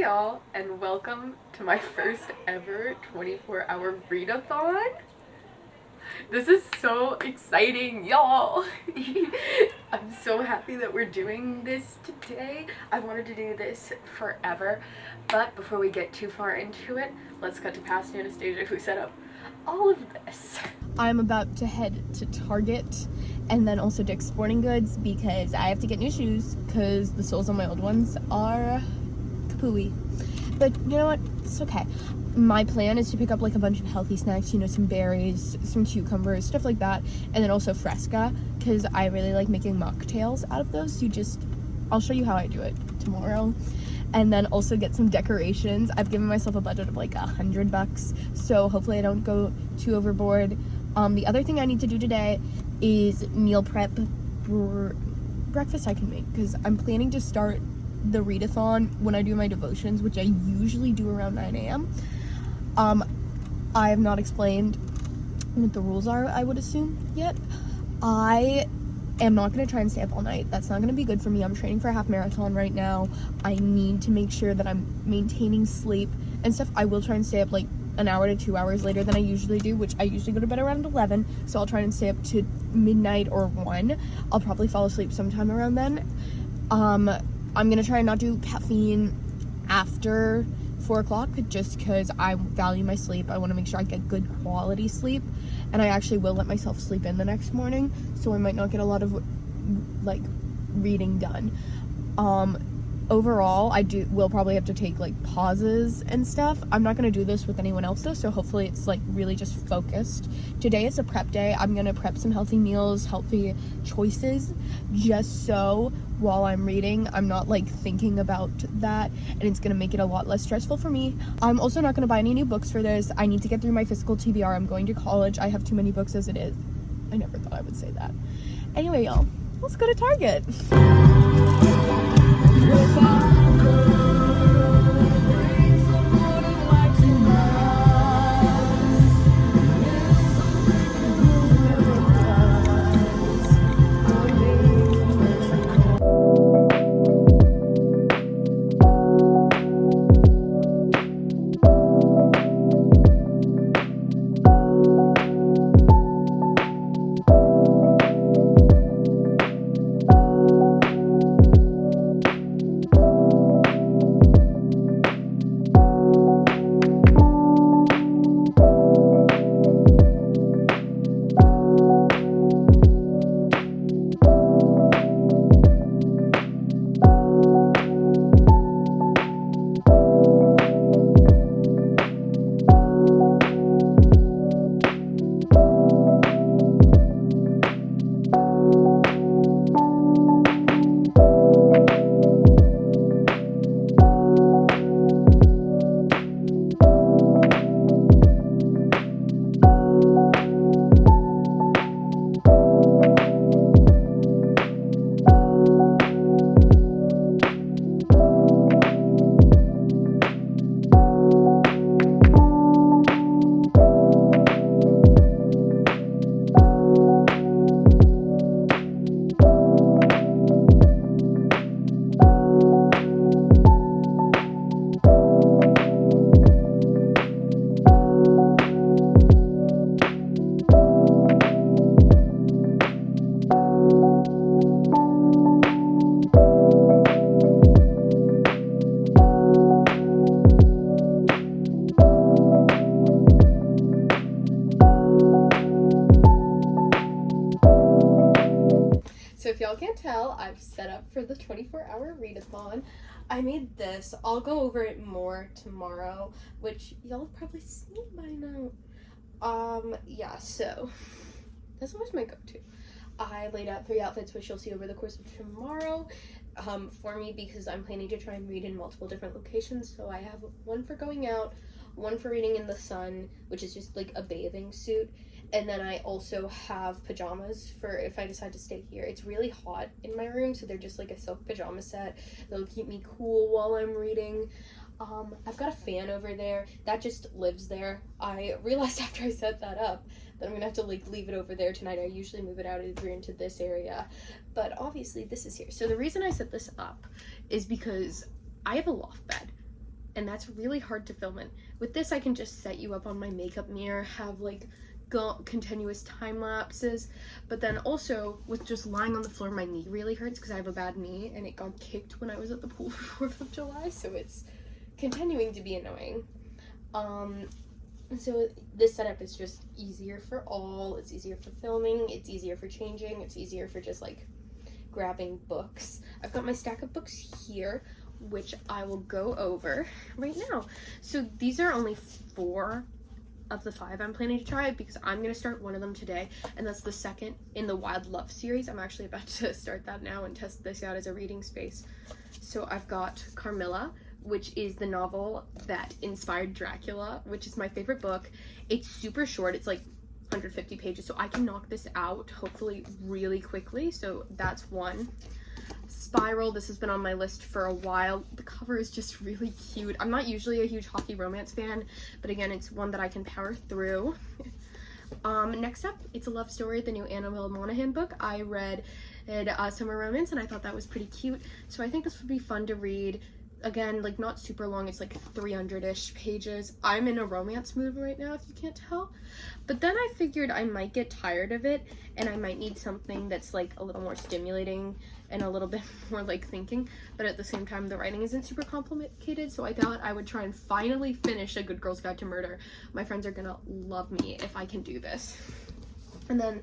y'all, and welcome to my first ever 24-hour readathon. This is so exciting, y'all. I'm so happy that we're doing this today. I wanted to do this forever, but before we get too far into it, let's cut to past Anastasia, who set up all of this. I'm about to head to Target and then also Dick's Sporting Goods because I have to get new shoes because the soles on my old ones are kapooey. But you know what? It's okay. My plan is to pick up like a bunch of healthy snacks, you know, some berries, some cucumbers, stuff like that, and then also Fresca because I really like making mocktails out of those. I'll show you how I do it tomorrow. And then also get some decorations. I've given myself a budget of like $100, so hopefully I don't go too overboard. The other thing I need to do today is meal prep breakfast I can make because I'm planning to start the readathon when I do my devotions, which I usually do around 9 a.m. I have not explained what the rules are, I would assume, yet. I am not going to try and stay up all night. That's not going to be good for me. I'm training for a half marathon right now. I need to make sure that I'm maintaining sleep and stuff. I will try and stay up like an hour to 2 hours later than I usually do, which I usually go to bed around 11, so I'll try and stay up to midnight or 1. I'll probably fall asleep sometime around then. I'm gonna try and not do caffeine after 4 o'clock just because I value my sleep. I want to make sure I get good quality sleep, and I actually will let myself sleep in the next morning, so I might not get a lot of like reading done. Overall, will probably have to take like pauses and stuff. I'm not gonna do this with anyone else though, so hopefully it's like really just focused. Today is a prep day. I'm gonna prep some healthy meals, healthy choices, just so while I'm reading, I'm not like thinking about that, and it's gonna make it a lot less stressful for me. I'm also not gonna buy any new books for this. I need to get through my physical TBR. I'm going to college. I have too many books as it is. I never thought I would say that. Anyway, y'all, let's go to Target. So if y'all can't tell, I've set up for the 24-hour readathon. I made this. I'll go over it more tomorrow, which y'all have probably seen by now. Yeah, so this was my go-to. I laid out 3 outfits, which you'll see over the course of tomorrow, for me because I'm planning to try and read in multiple different locations. So I have one for going out, one for reading in the sun, which is just like a bathing suit, and then I also have pajamas for if I decide to stay here. It's really hot in my room, so they're just like a silk pajama set. They'll keep me cool while I'm reading. I've got a fan over there that just lives there. I realized after I set that up that I'm gonna have to like leave it over there tonight. I usually move it out over into this area, but obviously this is here. So the reason I set this up is because I have a loft bed. and that's really hard to film in. With this, I can just set you up on my makeup mirror, have like continuous time lapses, but then also with just lying on the floor, my knee really hurts because I have a bad knee and it got kicked when I was at the pool for 4th of July, so it's continuing to be annoying. So this setup is just easier for all. It's easier for filming, it's easier for changing, it's easier for just like grabbing books. I've got my stack of books here, which I will go over right now. So these are only 4 of the 5 I'm planning to try because I'm going to start one of them today, and that's the second in the Wild Love series. I'm actually about to start that now and test this out as a reading space. So I've got Carmilla, which is the novel that inspired Dracula, which is my favorite book. It's super short. It's like 150 pages, so I can knock this out hopefully really quickly. So that's one. Spiral, this has been on my list for a while. The cover is just really cute. I'm not usually a huge hockey romance fan, but again, it's one that I can power through. Next up, It's a Love Story, the new Annabelle Monaghan book. I read Summer Romance and I thought that was pretty cute, so I think this would be fun to read. Again, like not super long, it's like 300-ish pages. I'm in a romance mood right now, if you can't tell. But then I figured I might get tired of it and I might need something that's like a little more stimulating and a little bit more like thinking, but at the same time the writing isn't super complicated, so I thought I would try and finally finish A Good Girl's Guide to Murder. My friends are gonna love me if I can do this. And then,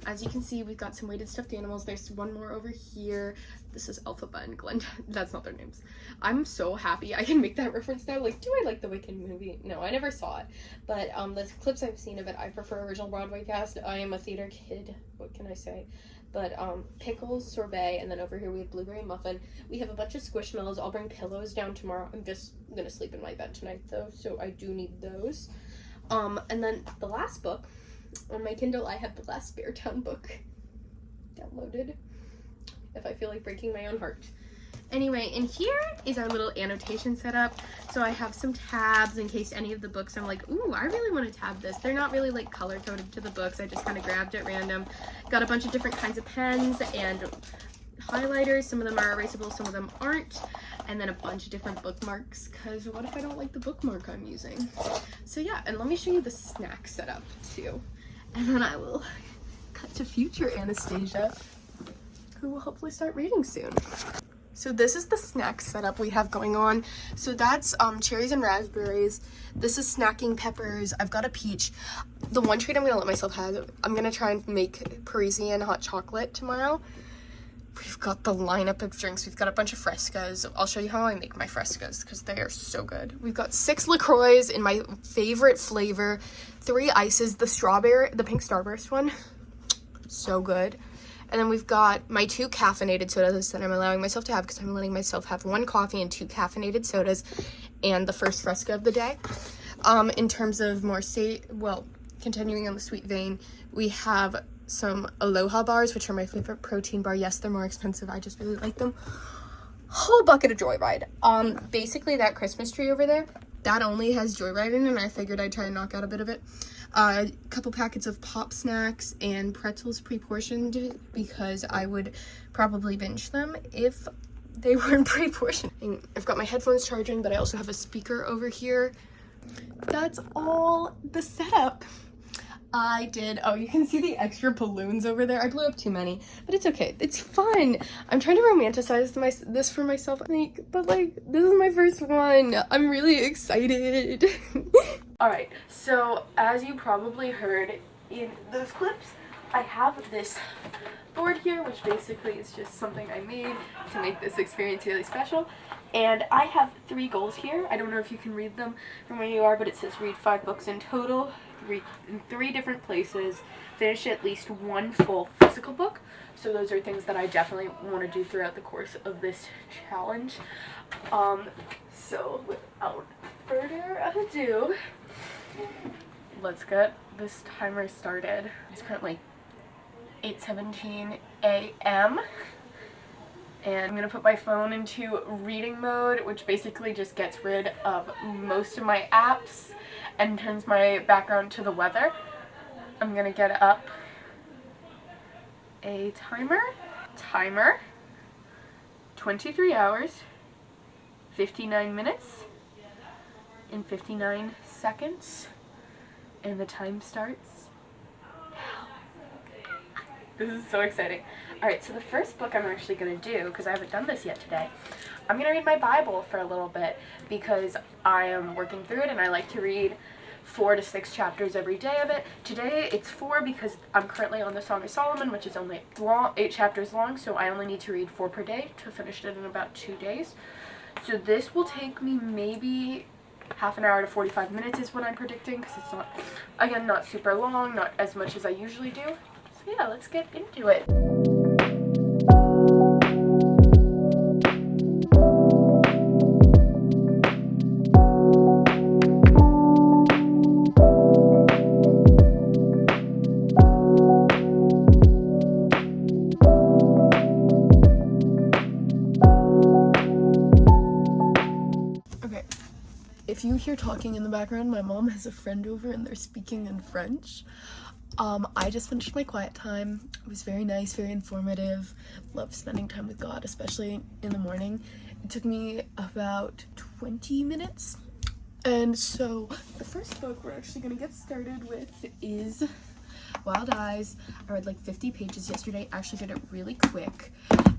as you can see, we've got some weighted stuffed animals. There's one more over here. This is Elphaba and Glenda. That's not their names. I'm so happy I can make that reference now. Like, do I like the Wicked movie? No, I never saw it. But the clips I've seen of it, I prefer original Broadway cast. I am a theater kid. What can I say? But pickles, sorbet, and then over here we have blueberry muffin. We have a bunch of Squishmallows. I'll bring pillows down tomorrow. I'm just gonna sleep in my bed tonight though, so I do need those. And then the last book. On my Kindle, I have the last Bear Town book downloaded, if I feel like breaking my own heart. Anyway, in here is our little annotation setup. So I have some tabs in case any of the books I'm like, ooh, I really want to tab this. They're not really like color coded to the books. I just kind of grabbed at random. Got a bunch of different kinds of pens and highlighters. Some of them are erasable, some of them aren't. And then a bunch of different bookmarks, because what if I don't like the bookmark I'm using? So yeah, and let me show you the snack setup too. And then I will cut to future Anastasia, who will hopefully start reading soon. So this is the snack setup we have going on. So that's cherries and raspberries. This is snacking peppers. I've got a peach. The one treat I'm gonna let myself have, I'm gonna try and make Parisian hot chocolate tomorrow. We've got the lineup of drinks. We've got a bunch of Frescas. I'll show you how I make my Frescas because they are so good. We've got 6 LaCroix in my favorite flavor, 3 ices, the pink starburst one, so good. And then we've got my 2 caffeinated sodas that I'm allowing myself to have because I'm letting myself have 1 coffee and 2 caffeinated sodas and the first Fresca of the day. In terms of more continuing on the sweet vein, we have some Aloha bars, which are my favorite protein bar. Yes, they're more expensive. I just really like them. Whole bucket of Joyride. Basically that Christmas tree over there, that only has Joyride in it, and I figured I'd try and knock out a bit of it. A couple packets of pop snacks and pretzels pre-portioned because I would probably binge them if they weren't pre-portioned. I've got my headphones charging, but I also have a speaker over here. That's all the setup. Oh, you can see the extra balloons over there. I blew up too many, but it's okay. It's fun. I'm trying to romanticize this for myself, but like, this is my first one. I'm really excited. All right, so as you probably heard in those clips, I have this board here, which basically is just something I made to make this experience really special. And I have 3 goals here. I don't know if you can read them from where you are, but it says read 5 books in total, read in 3 different places, finish at least 1 full physical book. So those are things that I definitely want to do throughout the course of this challenge. So without further ado, let's get this timer started. It's currently 8:17 a.m. and I'm gonna put my phone into reading mode, which basically just gets rid of most of my apps and turns my background to the weather. I'm gonna get up a timer, 23 hours, 59 minutes, in 59 seconds. And the time starts now. This is so exciting. Alright, so the first book I'm actually going to do, because I haven't done this yet today, I'm going to read my Bible for a little bit because I am working through it and I like to read 4 to 6 chapters every day of it. Today it's 4 because I'm currently on the Song of Solomon, which is only 8 chapters long, so I only need to read 4 per day to finish it in about 2 days. So this will take me maybe half an hour to 45 minutes is what I'm predicting, because it's not, again, not super long, not as much as I usually do. So yeah, let's get into it. If you hear talking in the background, my mom has a friend over and they're speaking in French. I just finished my quiet time. It was very nice, very informative. Love spending time with God, especially in the morning. It took me about 20 minutes. And so the first book we're actually gonna get started with is Wild Eyes. I read like 50 pages yesterday. I actually did it really quick.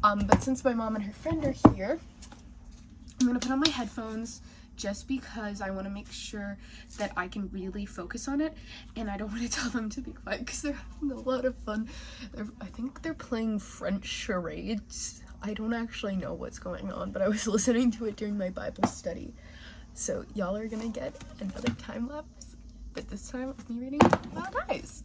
But since my mom and her friend are here, I'm gonna put on my headphones just because I want to make sure that I can really focus on it, and I don't want to tell them to be quiet because they're having a lot of fun. I think they're playing French charades. I don't actually know what's going on, but I was listening to it during my Bible study. So y'all are gonna get another time lapse, but this time of me reading Wild Eyes.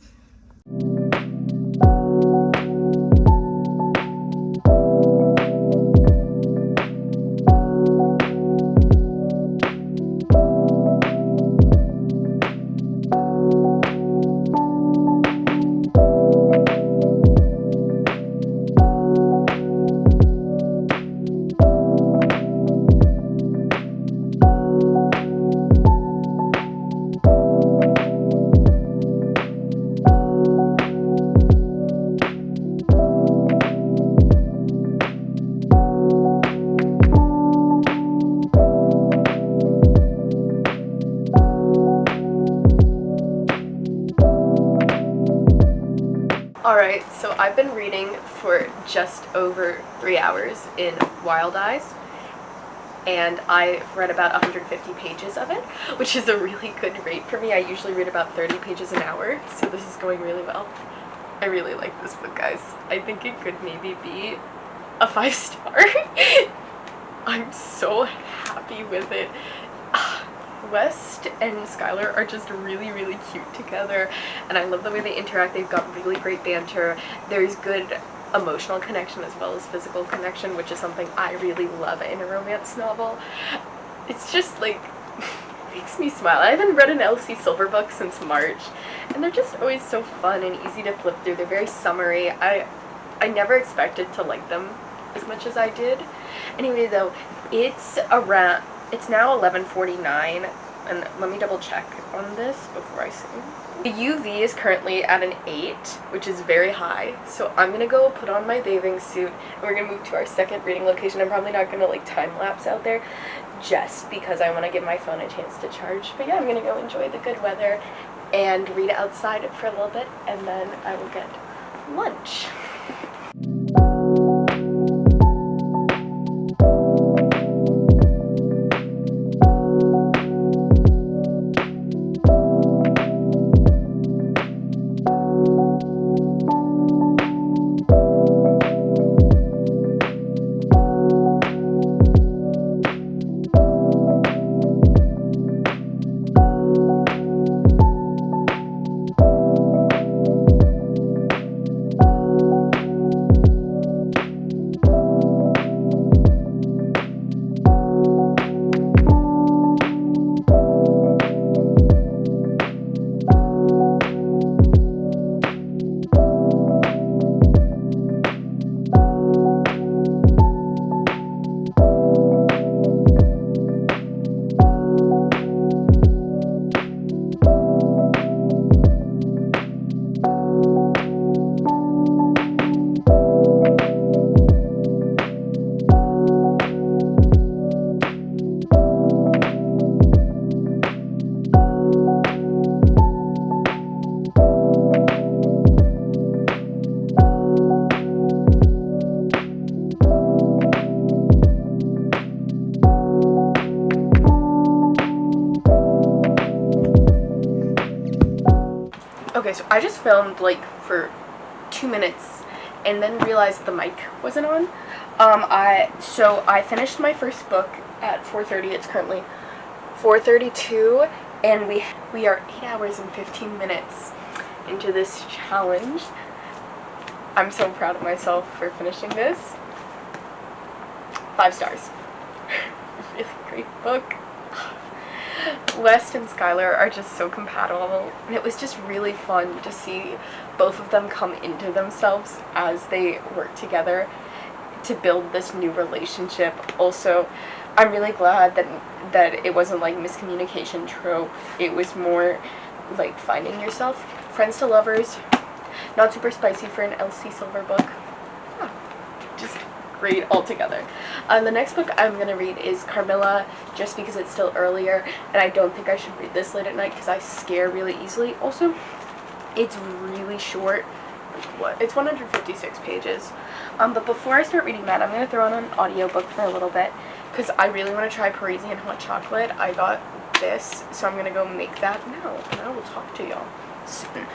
Alright, so I've been reading for just over 3 hours in Wild Eyes, and I read about 150 pages of it, which is a really good rate for me. I usually read about 30 pages an hour, so this is going really well. I really like this book, guys. I think it could maybe be a 5-star. I'm so happy with it. West and Skylar are just really, really cute together, and I love the way they interact. They've got really great banter. There's good emotional connection as well as physical connection, which is something I really love in a romance novel. It's just like makes me smile. I haven't read an Elsie Silver book since March, and they're just always so fun and easy to flip through. They're very summery. I never expected to like them as much as I did. Anyway, though, it's now 11:49, and let me double check on this before I say. The UV is currently at an 8, which is very high, so I'm gonna go put on my bathing suit and we're gonna move to our second reading location. I'm probably not gonna like time lapse out there just because I want to give my phone a chance to charge, but yeah, I'm gonna go enjoy the good weather and read outside for a little bit, and then I will get lunch. Okay, so I just filmed like for 2 minutes and then realized the mic wasn't on. I finished my first book at 4:30. It's currently 4:32, and we are 8 hours and 15 minutes into this challenge. I'm so proud of myself for finishing this. 5 stars. Really great book. West and Skylar are just so compatible, and it was just really fun to see both of them come into themselves as they work together to build this new relationship. Also, I'm really glad that it wasn't like miscommunication trope. It was more like finding yourself. Friends to Lovers, not super spicy for an Elsie Silver book. Just great altogether. The next book I'm going to read is Carmilla, just because it's still earlier, and I don't think I should read this late at night because I scare really easily. Also, it's really short. It's 156 pages. But before I start reading that, I'm going to throw on an audiobook for a little bit because I really want to try Parisian hot chocolate. I got this, so I'm going to go make that now, and I will talk to y'all soon.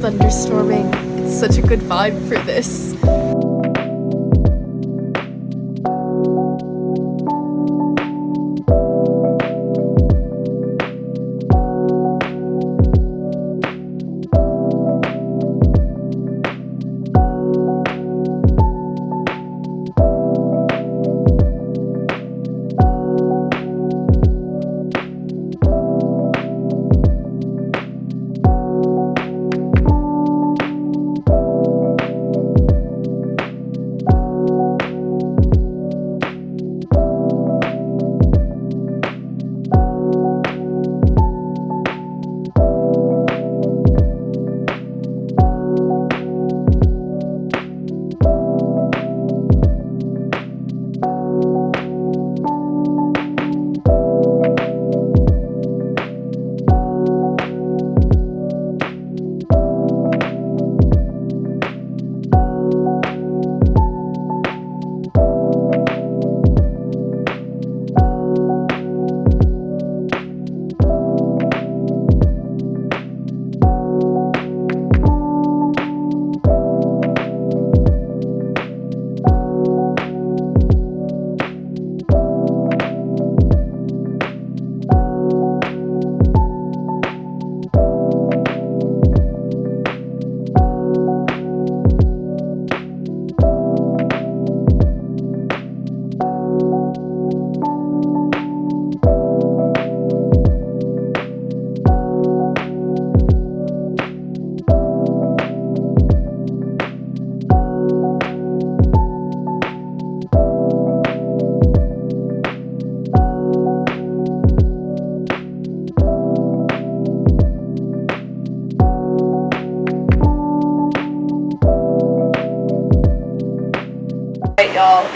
Thunderstorming. It's such a good vibe for this.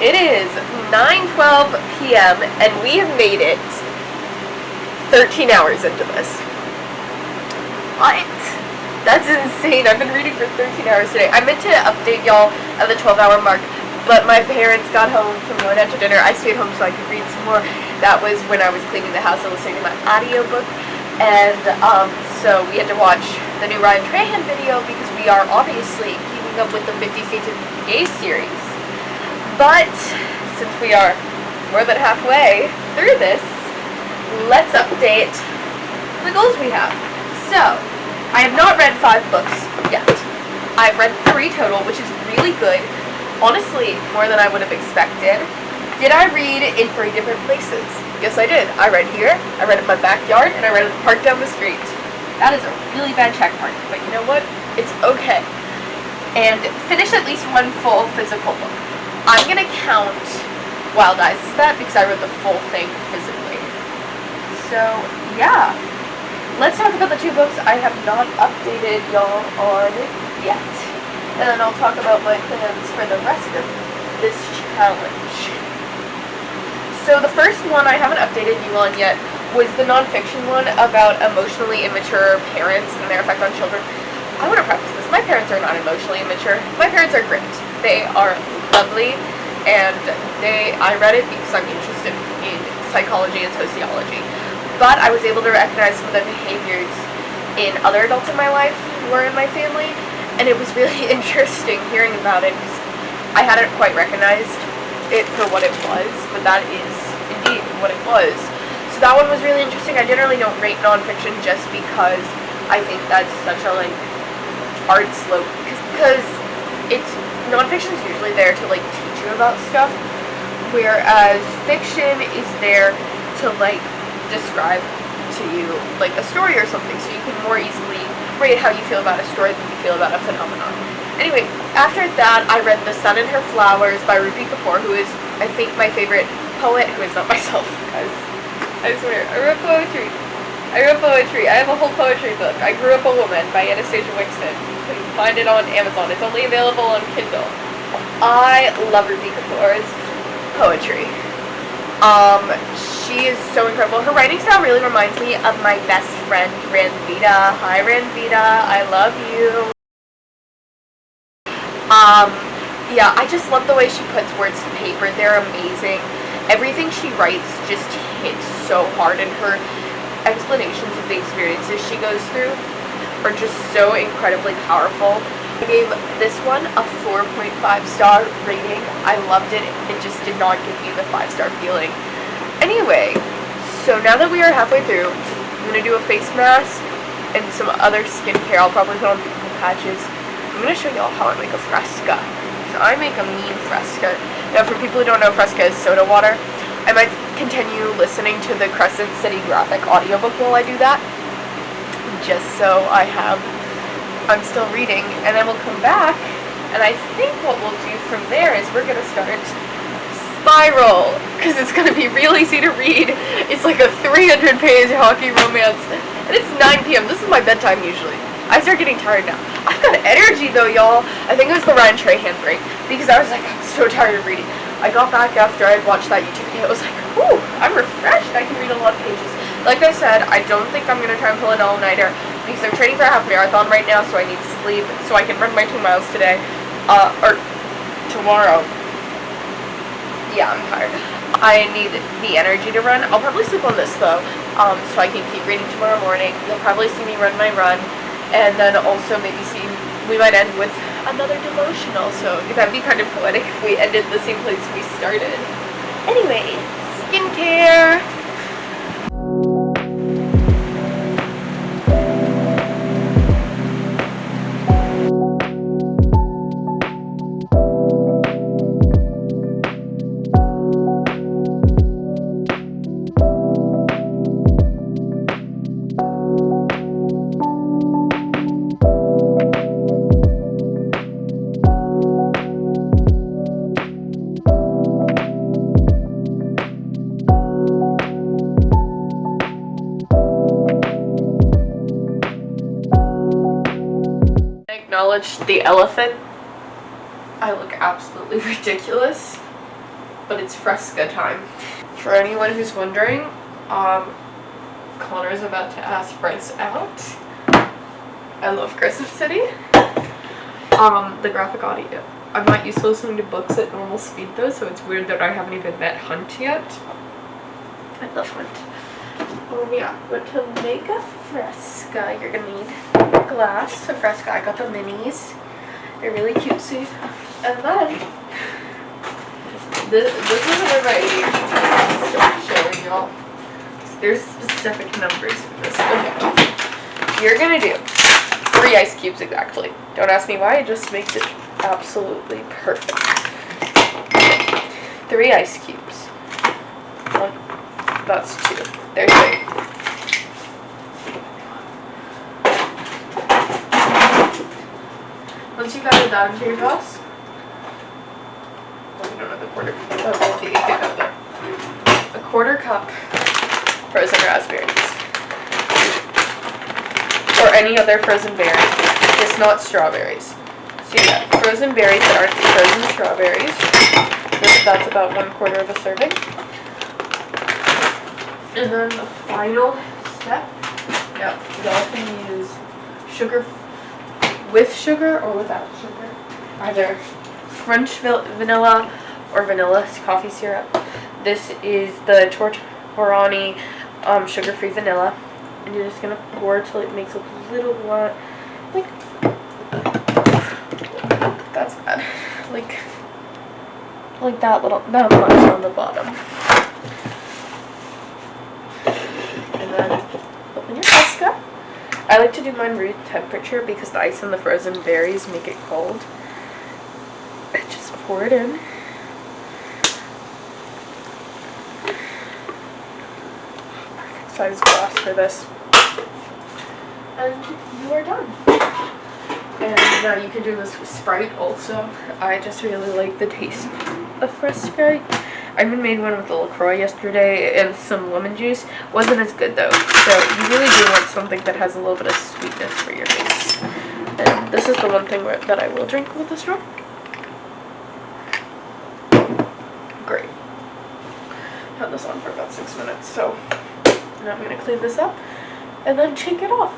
It is 9:12 p.m. and we have made it 13 hours into this. What? That's insane. I've been reading for 13 hours today. I meant to update y'all at the 12-hour mark, but my parents got home from going out to dinner. I stayed home so I could read some more. That was when I was cleaning the house and listening to my audiobook. And so we had to watch the new Ryan Trahan video because we are obviously keeping up with the 50 States of Gay series. But since we are more than halfway through this, let's update the goals we have. So, I have not read 5 books yet. I've read 3 total, which is really good. Honestly, more than I would have expected. Did I read in 3 different places? Yes, I did. I read here, I read in my backyard, and I read at the park down the street. That is a really bad check mark, but you know what? It's okay. And finish at least 1 full physical book. I'm gonna count Wild Eyes as that because I read the full thing physically. So, yeah. Let's talk about the 2 books I have not updated y'all on yet. And then I'll talk about my plans for the rest of this challenge. So the first one I haven't updated you on yet was the nonfiction one about emotionally immature parents and their effect on children. I want to preface this. My parents are not emotionally immature. My parents are great. They are lovely, and I read it because I'm interested in psychology and sociology. But I was able to recognize some of the behaviors in other adults in my life who are in my family, and it was really interesting hearing about it because I hadn't quite recognized it for what it was, but that is indeed what it was. So that one was really interesting. I generally don't rate nonfiction just because I think that's such a hard slope, because nonfiction is usually there to teach you about stuff, whereas fiction is there to describe to you a story or something, so you can more easily rate how you feel about a story than you feel about a phenomenon. Anyway, after that, I read The Sun and Her Flowers by Rupi Kapoor, who is, I think, my favorite poet, who is not myself, guys. I swear, I wrote poetry. I have a whole poetry book. I Grew Up a Woman by Anastasia Wixon. You can find it on Amazon. It's only available on Kindle. I love Rupi Kapoor's poetry. She is so incredible. Her writing style really reminds me of my best friend, Ranvita. Hi, Ranvita. I love you. Yeah, I just love the way she puts words to paper. They're amazing. Everything she writes just hits so hard, and her explanations of the experiences she goes through are just so incredibly powerful. I gave this one a 4.5-star rating. I loved it. It just did not give me the 5-star feeling. Anyway, so now that we are halfway through, I'm going to do a face mask and some other skincare. I'll probably put on pimple patches. I'm going to show y'all how I make a Fresca. So I make a mean Fresca. Now, for people who don't know, Fresca is soda water. I might continue listening to the Crescent City Graphic audiobook while I do that, just so I'm still reading, and then we'll come back, and I think what we'll do from there is we're going to start Spiral, because it's going to be real easy to read. It's like a 300-page hockey romance, and it's 9 p.m. This is my bedtime usually. I start getting tired now. I've got energy though, y'all. I think it was the Ryan Trahan break, because I was I'm so tired of reading. I got back after I had watched that YouTube video. I was like, ooh, I'm refreshed. I can read a lot of pages. Like I said, I don't think I'm going to try and pull an all-nighter because I'm training for a half marathon right now, so I need sleep so I can run my 2 miles today. Or tomorrow. Yeah, I'm tired. I need the energy to run. I'll probably sleep on this though, so I can keep reading tomorrow morning. You'll probably see me run my run, and then also maybe we might end with another devotional, so that'd be kind of poetic if we ended the same place we started. Anyway, skincare. Acknowledge the elephant. I look absolutely ridiculous. but it's Fresca time. For anyone who's wondering, Connor's about to ask Bryce out. I love Christmas City. The graphic audio. I'm not used to listening to books at normal speed though, so it's weird that I haven't even met Hunt yet. I love Hunt. Yeah, but to make a Fresca, you're gonna need a glass of Fresca. I got the minis. They're really cutesy. And then, this is where my start showing y'all. There's specific numbers for this. Okay. You're gonna do 3 ice cubes exactly. Don't ask me why, it just makes it absolutely perfect. 3 ice cubes. 1, that's 2. There's 3. Once you got it down to your glass, oh, we don't have the quarter. Oh, okay, you can go there. A 1/4 cup frozen raspberries. Or any other frozen berry, just not strawberries. So you got frozen berries that aren't frozen strawberries. That's about 1/4 of a serving. And then the final step, y'all can use sugar with sugar or without sugar. Either French vanilla or vanilla coffee syrup. This is the Tortorani sugar-free vanilla. And you're just gonna pour till it makes a little lot, like, that's bad, like that much on the bottom. And then open your Fresca. I like to do mine room temperature because the ice and the frozen berries make it cold. And just pour it in. Perfect size glass for this. And you are done. And now you can do this with Sprite also. I just really like the taste of fresh Sprite. I even made one with the LaCroix yesterday and some lemon juice. Wasn't as good though. So you really do want something that has a little bit of sweetness for your face. And this is the one thing that I will drink with the straw. Great. Had this on for about 6 minutes, so now I'm going to clean this up and then shake it off.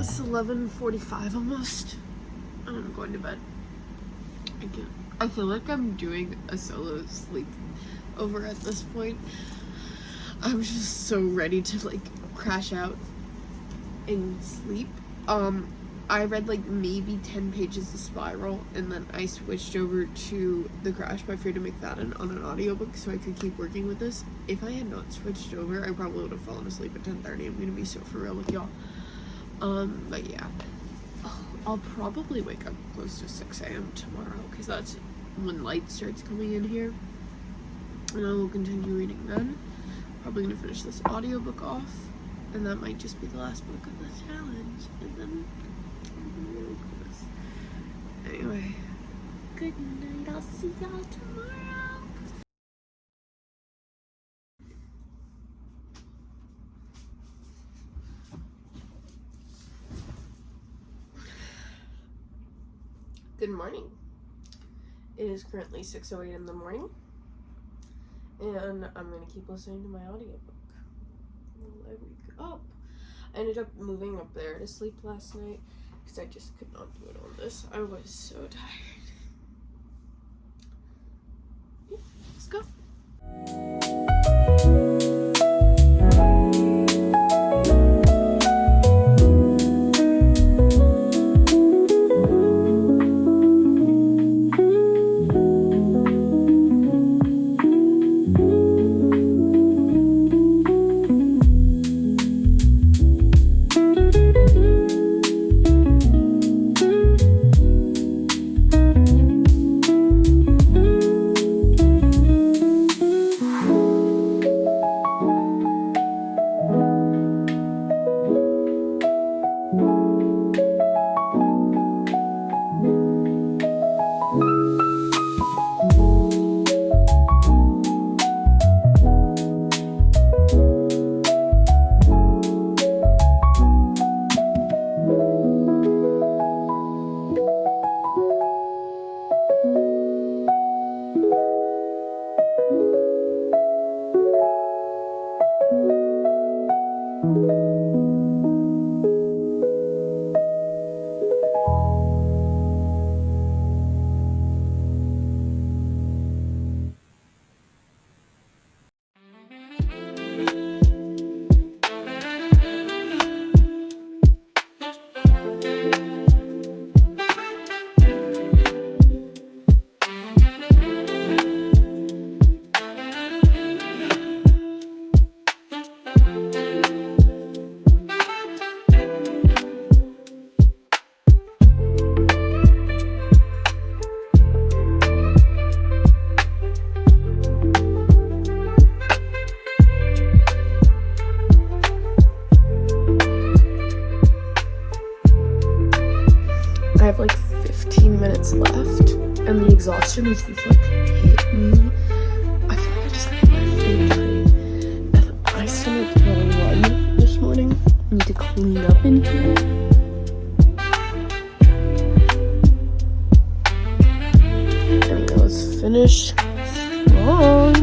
It's 11:45 almost, and I'm going to bed. I feel like I'm doing a solo sleep over at this point. I'm just so ready to like crash out and sleep. I read like maybe 10 pages of Spiral, and then I switched over to The Crash by Freida McFadden on an audiobook so I could keep working with this. If I had not switched over, I probably would have fallen asleep at 10:30. I'm gonna be so for real with y'all. But yeah, I'll probably wake up close to 6 a.m. tomorrow because that's when light starts coming in here, and I will continue reading then. Probably gonna finish this audiobook off, and that might just be the last book of the challenge, and then really close. Anyway, good night. I'll see y'all tomorrow. Good morning. It is currently 6:08 in the morning, and I'm gonna keep listening to my audiobook while I wake up. I ended up moving up there to sleep last night because I just could not do it on this. I was so tired. Yeah, let's go. I have like 15 minutes left, and the exhaustion is just like hit me. I feel like I just hit my food train, and I still need to go on a run this morning. I need to clean up in here. Anyway, let's finish strong.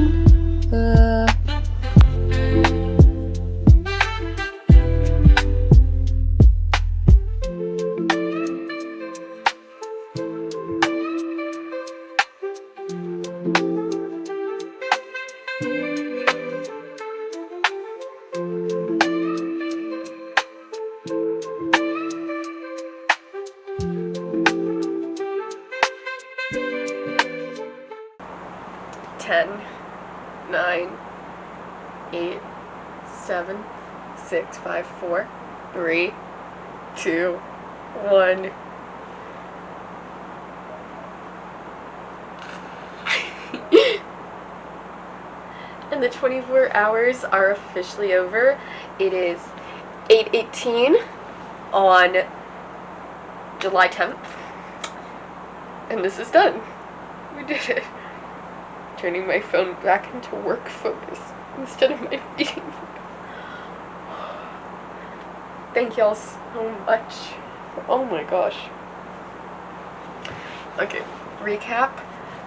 10, 9, 8, 7, 6, 5, 4, 3, 2, 1. And the 24 hours are officially over. It is 8:18 on July 10th. And this is done. We did it. Turning my phone back into work focus instead of my feeding. Thank y'all so much. Oh my gosh. Okay, recap.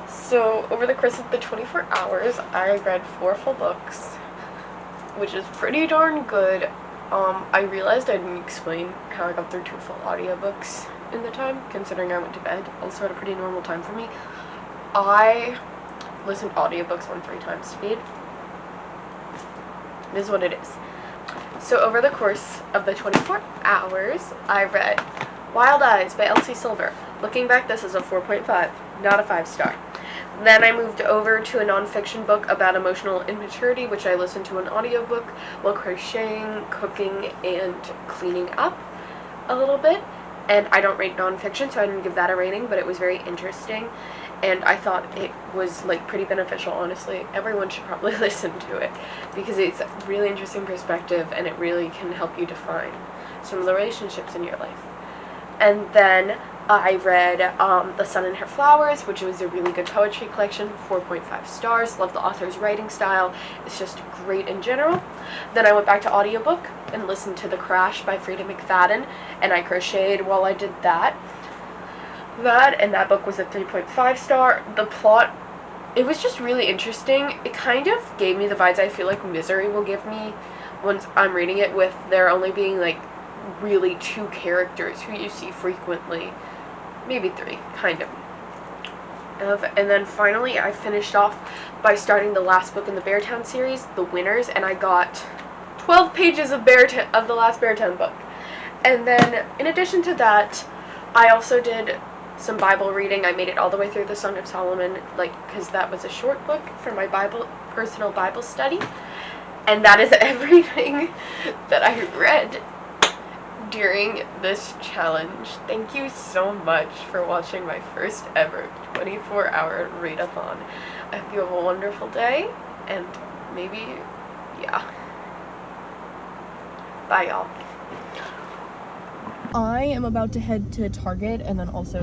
So, over the course of the 24 hours, I read 4 full books, which is pretty darn good. I realized I didn't explain how I got through 2 full audiobooks in the time, considering I went to bed. Also at a pretty normal time for me. I listen to audiobooks on 3 times speed. This is what it is. So over the course of the 24 hours, I read Wild Eyes by Elsie Silver. Looking back, this is a 4.5, not a 5-star. Then I moved over to a nonfiction book about emotional immaturity, which I listened to an audiobook while crocheting, cooking, and cleaning up a little bit. And I don't rate nonfiction, so I didn't give that a rating, but it was very interesting. And I thought it was like pretty beneficial, honestly. Everyone should probably listen to it because it's a really interesting perspective and it really can help you define some of the relationships in your life. And then I read The Sun and Her Flowers, which was a really good poetry collection, 4.5 stars. Love the author's writing style. It's just great in general. Then I went back to audiobook and listened to The Crash by Frida McFadden, and I crocheted while I did that. that, and that book was a 3.5 star. The plot, it was just really interesting. It kind of gave me the vibes I feel like Misery will give me once I'm reading it, with there only being like really 2 characters who you see frequently, maybe 3, kind of. And then finally I finished off by starting the last book in the Beartown series, The Winners, and I got 12 pages of the last Beartown book. And then in addition to that, I also did some Bible reading. I made it all the way through the Song of Solomon, like, because that was a short book for my personal Bible study. And that is everything that I read during this challenge. Thank you so much for watching my first ever 24-hour readathon. I hope you have a wonderful day, and maybe, yeah. Bye, y'all. I am about to head to Target and then also